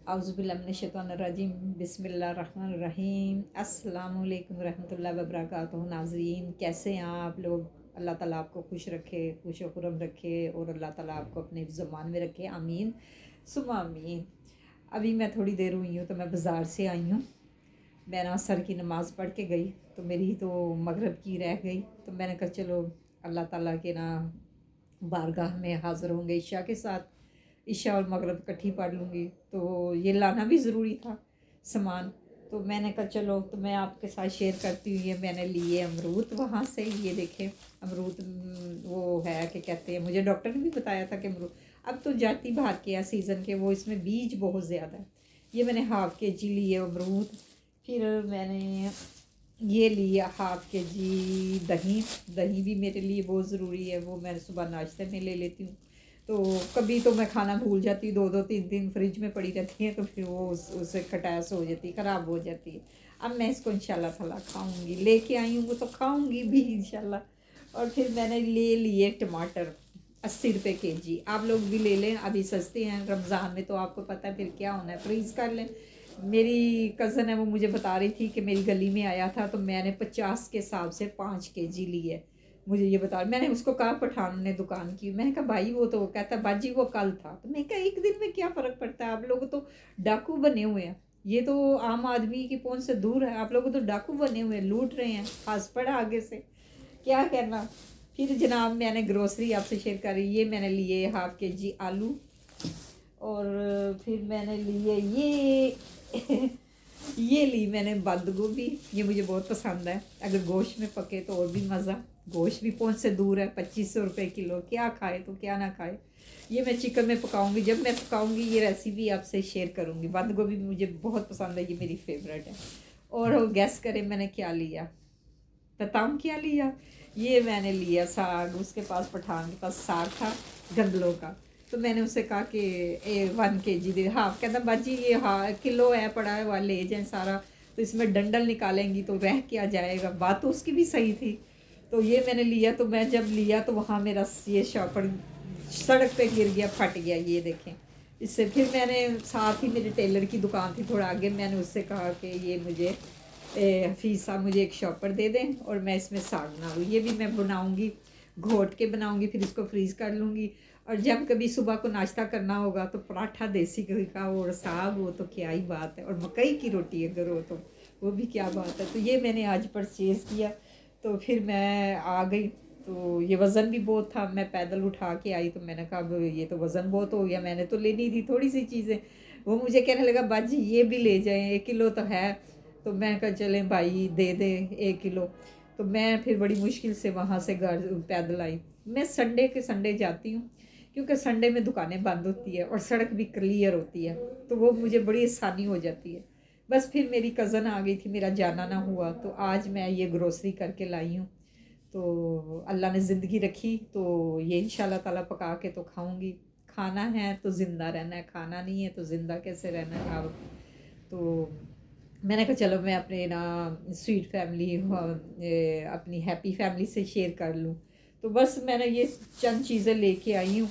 औज़ुबिल्लाहिमिनश्शैतानिर्रजीम बिस्मिल्लाहिर्रहमानिर्रहीम अस्सलामु अलैकुम रहमतुल्लाहि व बरकातुहू। नाज़रीन, कैसे हैं आप लोग? अल्लाह ताला आपको खुश रखे, खुश व खुरम रखे और अल्लाह ताला आपको अपने ज़मान में रखे, आमीन सुम्मा आमीन। अभी मैं थोड़ी देर हुई हूँ तो मैं बाज़ार से आई हूँ। मैं ना असर की नमाज़ पढ़ के गई तो मेरी तो मगरिब की रह गई, तो मैंने कहा चलो अल्लाह ताला के ना बारगाह में हाज़िर होंगे इशा के साथ, इशा और मगरिब इकट्ठी पढ़ लूँगी। तो ये लाना भी ज़रूरी था सामान, तो मैंने कहा चलो तो मैं आपके साथ शेयर करती हूँ। ये मैंने लिए अमरूद वहाँ से, ये देखें अमरूद वो है कि कहते हैं, मुझे डॉक्टर ने भी बताया था कि अमरूद अब तो जाती बाहर के सीज़न के, वो इसमें बीज बहुत ज़्यादा है। ये मैंने हाफ़ के जी लिए अमरूद। फिर मैंने ये लिया हाफ़ के जी दही। दही भी मेरे लिए बहुत ज़रूरी है, वो मैं सुबह नाश्ते में ले लेती हूँ। तो कभी तो मैं खाना भूल जाती, दो दो तीन तीन फ्रिज में पड़ी रहती है, तो फिर वो उससे खटास हो जाती है, ख़राब हो जाती है। अब मैं इसको इंशाल्लाह ताला खाऊंगी, लेके आई हूँ तो खाऊंगी भी इंशाल्लाह। और फिर मैंने ले लिए टमाटर 80 रुपये के जी। आप लोग भी ले लें, अभी सस्ते हैं। रमज़ान में तो आपको पता है फिर क्या होना है, फ्रीज़ कर लें। मेरी कज़न है, वो मुझे बता रही थी कि मेरी गली में आया था तो मैंने 50 के हिसाब से 5 के जी लिए। मुझे ये बता, मैंने उसको कहा पठान ने दुकान की, मैंने कहा भाई वो तो कहता बाजी वो कल था। तो मैं कहा एक दिन में क्या फ़र्क पड़ता है, आप लोग तो डाकू बने हुए हैं। ये तो आम आदमी की पहुंच से दूर है, आप लोग तो डाकू बने हुए हैं, लूट रहे हैं, पास पड़ा आगे से, क्या करना। फिर जनाब मैंने ग्रोसरी आपसे शेयर करी। ये मैंने लिए हाफ़ के जी आलू, और फिर मैंने लिए ये ये ली मैंने बंद गोभी। ये मुझे बहुत पसंद है, अगर गोश्त में पके तो और भी मज़ा। गोश्त भी पहुंच से दूर है, 2500 रुपये किलो, क्या खाए तो क्या ना खाए। ये मैं चिकन में पकाऊंगी, जब मैं पकाऊंगी ये रेसिपी आपसे शेयर करूंगी। बंद गोभी मुझे बहुत पसंद है, ये मेरी फेवरेट है। और गैस करें मैंने क्या लिया, बताऊँ क्या लिया? ये मैंने लिया साग, उसके पास पठान के पास साग था गंदलों का। तो मैंने उससे कहा कि 1 kg दे। हाँ कहता बाजी ये हाँ किलो है पड़ा है, वह ले जाए सारा, तो इसमें डंडल निकालेंगी तो रह क्या जाएगा। बात तो उसकी भी सही थी। तो ये मैंने लिया, तो मैं जब लिया तो वहाँ मेरा ये शॉपर सड़क पे गिर गया, फट गया, ये देखें। इससे फिर मैंने साथ ही मेरे टेलर की दुकान थी थोड़ा आगे, मैंने उससे कहा कि ये मुझे हफीज़ साहब मुझे एक शॉपर दे दें और मैं इसमें साग बनाऊँ। ये भी मैं बनाऊँगी, घोट के बनाऊँगी, फिर इसको फ्रीज़ कर लूँगी। और जब कभी सुबह को नाश्ता करना होगा तो पराठा देसी घी का और साग हो तो क्या ही बात है, और मकई की रोटी अगर हो तो वो भी क्या बात है। तो ये मैंने आज परचेज़ किया। तो फिर मैं आ गई, तो ये वज़न भी बहुत था, मैं पैदल उठा के आई। तो मैंने कहा अब ये तो वज़न बहुत हो गया, मैंने तो लेनी थी थोड़ी सी चीज़ें। वो मुझे कहने लगा बाजी ये भी ले जाएं, 1 किलो तो है। तो मैं कहा चलें भाई दे दे 1 किलो। तो मैं फिर बड़ी मुश्किल से वहाँ से घर पैदल आई। मैं संडे के संडे जाती हूँ, क्योंकि संडे में दुकानें बंद होती है और सड़क भी क्लियर होती है, तो वो मुझे बड़ी आसानी हो जाती है। बस फिर मेरी कज़न आ गई थी, मेरा जाना ना हुआ, तो आज मैं ये ग्रोसरी करके लाई हूँ। तो अल्लाह ने ज़िंदगी रखी तो ये इंशाल्लाह ताला पका के तो खाऊंगी। खाना है तो ज़िंदा रहना है, खाना नहीं है तो ज़िंदा कैसे रहना है आप। तो मैंने कहा चलो मैं अपने ना स्वीट फैमिली अपनी हैप्पी फैमिली से शेयर कर लूँ। तो बस मैंने ये चंद चीज़ें लेके आई हूँ।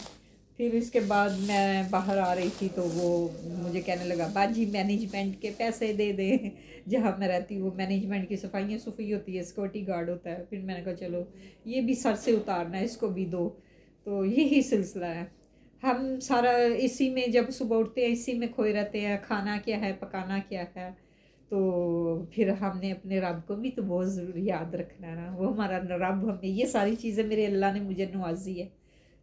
फिर इसके बाद मैं बाहर आ रही थी तो वो मुझे कहने लगा बाजी मैनेजमेंट के पैसे दे दे। जहाँ मैं रहती हूँ वो मैनेजमेंट की सफाइयाँ सफाई होती है, सिक्योरिटी गार्ड होता है। फिर मैंने कहा चलो ये भी सर से उतारना है, इसको भी दो। तो यही सिलसिला है। हम सारा इसी में, जब सुबह उठते हैं इसी में खोए रहते हैं, खाना क्या है पकाना क्या है। तो फिर हमने अपने रब को भी तो बहुत ज़रूर याद रखना है ना, वो हमारा रब, हमें ये सारी चीज़ें मेरे अल्लाह ने मुझे नवाजी है।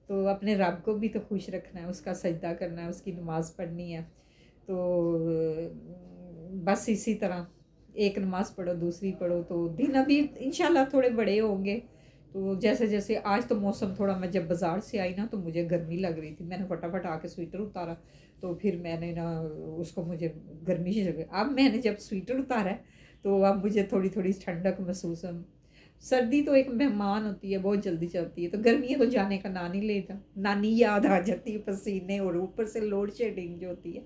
तो अपने रब को भी तो खुश रखना है, उसका सजदा करना है, उसकी नमाज़ पढ़नी है। तो बस इसी तरह एक नमाज़ पढ़ो दूसरी पढ़ो, तो दिन अभी इंशाल्लाह थोड़े बड़े होंगे। तो जैसे जैसे आज तो मौसम थोड़ा, मैं जब बाज़ार से आई ना तो मुझे गर्मी लग रही थी, मैंने फटाफट आके स्वेटर उतारा। तो फिर मैंने ना उसको, मुझे गर्मी से जगह, अब मैंने जब स्वेटर उतारा है तो अब मुझे थोड़ी थोड़ी ठंडक महसूस है। सर्दी तो एक मेहमान होती है, बहुत जल्दी चलती है, तो गर्मियाँ तो जाने का नाम नहीं लेता, नानी याद आ जाती है, पसीने, और ऊपर से लोड शेडिंग जो होती है।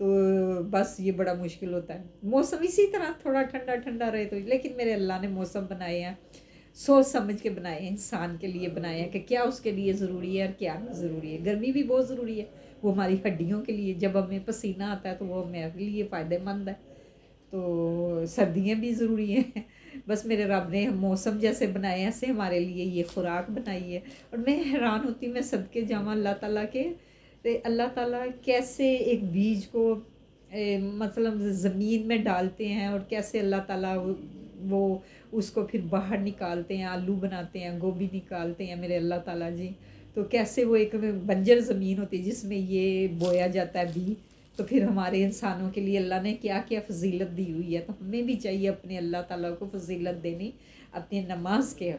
तो बस ये बड़ा मुश्किल होता है। मौसम इसी तरह थोड़ा ठंडा ठंडा रहे तो, लेकिन मेरे अल्लाह ने मौसम बनाए हैं, सोच समझ के बनाए हैं, इंसान के लिए बनाए हैं कि क्या उसके लिए ज़रूरी है और क्या नहीं ज़रूरी है। गर्मी भी बहुत ज़रूरी है, وہ ہماری ہڈیوں کے لیے، جب ہمیں پسینہ آتا ہے تو وہ ہمارے لیے فائدہ مند ہے، تو سردیاں بھی ضروری ہیں۔ بس میرے رب نے موسم جیسے بنائے ہیں ایسے ہمارے لیے یہ خوراک بنائی ہے، اور میں حیران ہوتی ہوں، میں صدقے جاواں اللہ تعالیٰ کے، اللہ تعالیٰ کیسے ایک بیج کو مطلب زمین میں ڈالتے ہیں، اور کیسے اللہ تعالیٰ وہ اس کو پھر باہر نکالتے ہیں، آلو بناتے ہیں، گوبھی نکالتے ہیں میرے اللہ تعالیٰ جی، تو کیسے وہ ایک بنجر زمین ہوتی ہے جس میں یہ بویا جاتا ہے بیج، تو پھر ہمارے انسانوں کے لیے اللہ نے کیا کیا فضیلت دی ہوئی ہے، تو ہمیں بھی چاہیے اپنے اللہ تعالیٰ کو فضیلت دینی، اپنی نماز کے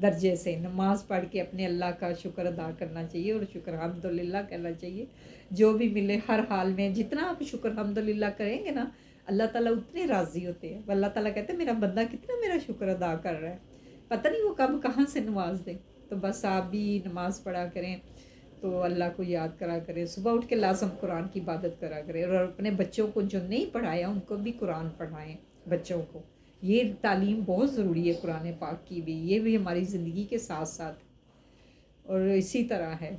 درجے سے نماز پڑھ کے اپنے اللہ کا شکر ادا کرنا چاہیے، اور شکر الحمدللہ کہنا چاہیے، جو بھی ملے ہر حال میں جتنا آپ شکر الحمدللہ کریں گے نا، اللہ تعالیٰ اتنے راضی ہوتے ہیں، اللہ تعالیٰ کہتے ہیں میرا بندہ کتنا میرا شکر ادا کر رہا ہے، پتہ نہیں وہ کب کہاں سے نواز دے۔ تو بس آپ بھی نماز پڑھا کریں، تو اللہ کو یاد کرا کریں، صبح اٹھ کے لازم قرآن کی عبادت کرا کریں، اور اپنے بچوں کو جو نہیں پڑھایا ان کو بھی قرآن پڑھائیں بچوں کو، یہ تعلیم بہت ضروری ہے قرآن پاک کی بھی، یہ بھی ہماری زندگی کے ساتھ ساتھ، اور اسی طرح ہے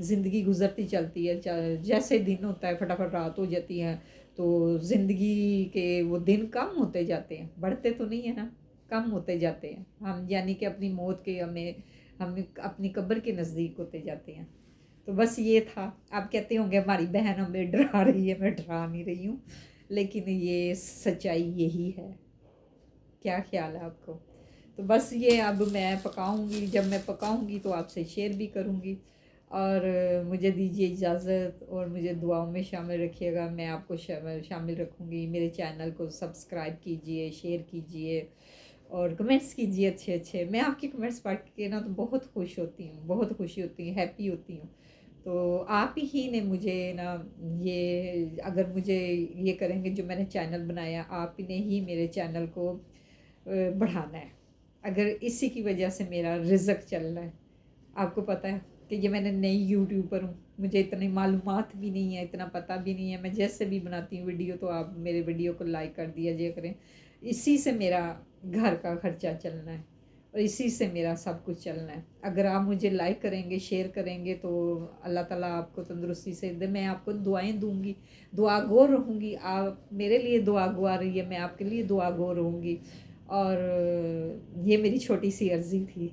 زندگی گزرتی چلتی ہے، جیسے دن ہوتا ہے فٹافٹ رات ہو جاتی ہے، تو زندگی کے وہ دن کم ہوتے جاتے ہیں، بڑھتے تو نہیں ہیں نا، کم ہوتے جاتے ہیں ہم، یعنی کہ اپنی موت کے ہم اپنی قبر کے نزدیک ہوتے جاتے ہیں۔ تو بس یہ تھا، آپ کہتے ہوں گے ہماری بہن ہمیں ڈرا رہی ہے، میں ڈرا نہیں رہی ہوں، لیکن یہ سچائی یہی ہے۔ کیا خیال ہے آپ کو؟ تو بس یہ اب میں پکاؤں گی، جب میں پکاؤں گی تو آپ سے شیئر بھی کروں گی، اور مجھے دیجیے اجازت، اور مجھے دعاؤں میں شامل رکھیے گا، میں آپ کو شامل رکھوں گی، میرے چینل کو سبسکرائب کیجئے، شیئر کیجئے، اور کمنٹس کیجئے اچھے اچھے، میں آپ کی کمنٹس پڑھ کے نا تو بہت خوش ہوتی ہوں، بہت خوشی ہوتی ہوں، ہیپی ہوتی ہوں، تو آپ ہی نے مجھے نا یہ، اگر مجھے یہ کریں گے جو میں نے چینل بنایا، آپ نے ہی میرے چینل کو بڑھانا ہے، اگر اسی کی وجہ سے میرا رزق چل رہا ہے۔ آپ کو پتہ ہے کہ یہ میں نے نئی یوٹیوبر ہوں، مجھے اتنی معلومات بھی نہیں ہے، اتنا پتہ بھی نہیں ہے، میں جیسے بھی بناتی ہوں ویڈیو تو آپ میرے ویڈیو کو لائک کر دیا جائے کریں، اسی سے میرا گھر کا خرچہ چلنا ہے، اور اسی سے میرا سب کچھ چلنا ہے، اگر آپ مجھے لائک کریں گے، شیئر کریں گے، تو اللہ تعالیٰ آپ کو تندرستی سے دے، میں آپ کو دعائیں دوں گی، دعا گو رہوں گی، آپ میرے لیے دعا گوا رہی ہے، میں آپ کے لیے دعا گو رہوں گی، اور یہ میری چھوٹی سی عرضی تھی،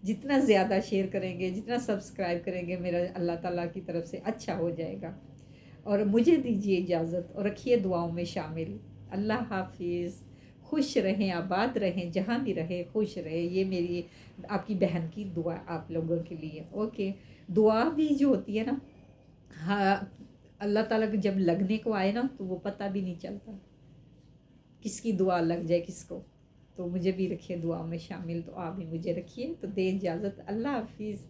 جتنا زیادہ شیئر کریں گے، جتنا سبسکرائب کریں گے، میرا اللہ تعالیٰ کی طرف سے اچھا ہو جائے گا، اور مجھے دیجیے اجازت، اور رکھیے دعاؤں میں شامل۔ اللہ حافظ، خوش رہیں، آباد رہیں، جہاں بھی رہے خوش رہے، یہ میری آپ کی بہن کی دعا آپ لوگوں کے لیے۔ اوکے، دعا بھی جو ہوتی ہے نا، ہاں، اللہ تعالیٰ کو جب لگنے کو آئے نا تو وہ پتہ بھی نہیں چلتا کس کی دعا لگ جائے کس کو، تو مجھے بھی رکھیے دعا میں شامل، تو آپ بھی مجھے رکھیے، تو دے اجازت، اللہ حافظ۔